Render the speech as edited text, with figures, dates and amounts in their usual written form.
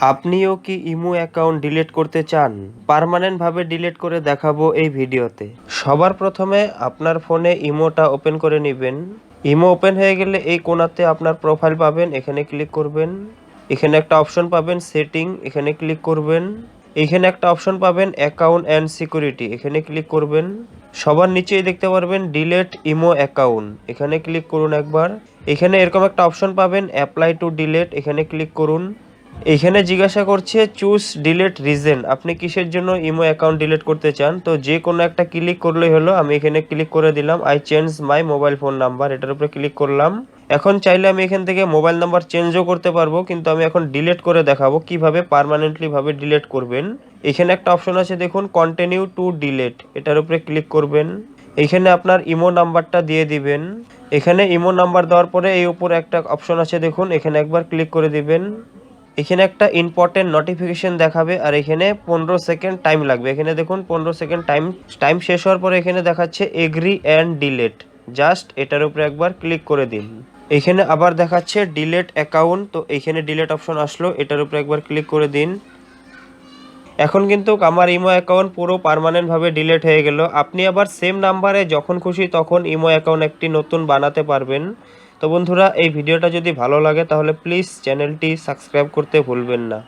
আপনিও কি imo account delete করতে চান? পার্মানেন্ট ভাবে ডিলিট করে দেখাবো এই ভিডিওতে। সবার প্রথমে আপনার ফোনে ইমোটা ওপেন করে নেবেন। ইমো ওপেন হয়ে গেলে এই কোণাতে আপনার প্রোফাইল পাবেন, এখানে ক্লিক করবেন। এখানে একটা অপশন পাবেন সেটিং, এখানে ক্লিক করবেন। এখানে একটা অপশন পাবেন অ্যাকাউন্ট অ্যান্ড সিকিউরিটি, এখানে ক্লিক করবেন। সবার নিচেই দেখতে পারবেন ডিলেট ইমো অ্যাকাউন্ট, এখানে ক্লিক করুন একবার। এখানে এরকম একটা অপশন পাবেন অ্যাপ্লাই টু ডিলেট, এখানে ক্লিক করুন। এখানে জিজ্ঞাসা করছে চুজ ডিলিট রিজন, আপনি কিসের জন্য ইমো অ্যাকাউন্ট ডিলিট করতে চান। তো যে কোনো একটা ক্লিক করলেই হলো। আমি এখানে ক্লিক করে দিলাম I change my mobile phone number, এটার উপরে ক্লিক করলাম। এখন চাইলে আমি এখান থেকে মোবাইল নাম্বার চেঞ্জও করতে পারবো, কিন্তু আমি এখন ডিলিট করে দেখাবো কিভাবে পার্মানেন্টলি ভাবে ডিলিট করবেন। এখানে একটা অপশন আছে দেখুন কন্টিনিউ টু ডিলিট, এটার উপরে ক্লিক করবেন। এখানে আপনার ইমো নাম্বারটা দিয়ে দিবেন। এখানে ইমো নাম্বার দেওয়ার পরে এই উপরে একটা অপশন আছে দেখুন, এখানে একবার ক্লিক করে দিবেন। এখানে একটা ইম্পর্টেন্ট নোটিফিকেশন দেখাবে আর এখানে 15 সেকেন্ড টাইম লাগবে। এখানে দেখুন 15 সেকেন্ড টাইম শেষ হওয়ার পরে এখানে দেখাচ্ছে এগ্রি অ্যান্ড ডিলেট, জাস্ট এটার উপরে একবার ক্লিক করে দিন। এখানে আবার দেখাচ্ছে ডিলেট অ্যাকাউন্ট, তো এখানে ডিলেট অপশন আসলো, এটার উপরে একবার ক্লিক করে দিন। এখন কিন্তু আমার ইমো অ্যাকাউন্ট পুরো পার্মানেন্ট ভাবে ডিলিট হয়ে গেল। আপনি আবার সেম নাম্বারে যখন খুশি তখন ইমো অ্যাকাউন্ট একটি নতুন বানাতে পারবেন। তো বন্ধুরা, এই ভিডিওটা যদি ভালো লাগে তাহলে প্লিজ চ্যানেলটি সাবস্ক্রাইব করতে ভুলবেন না।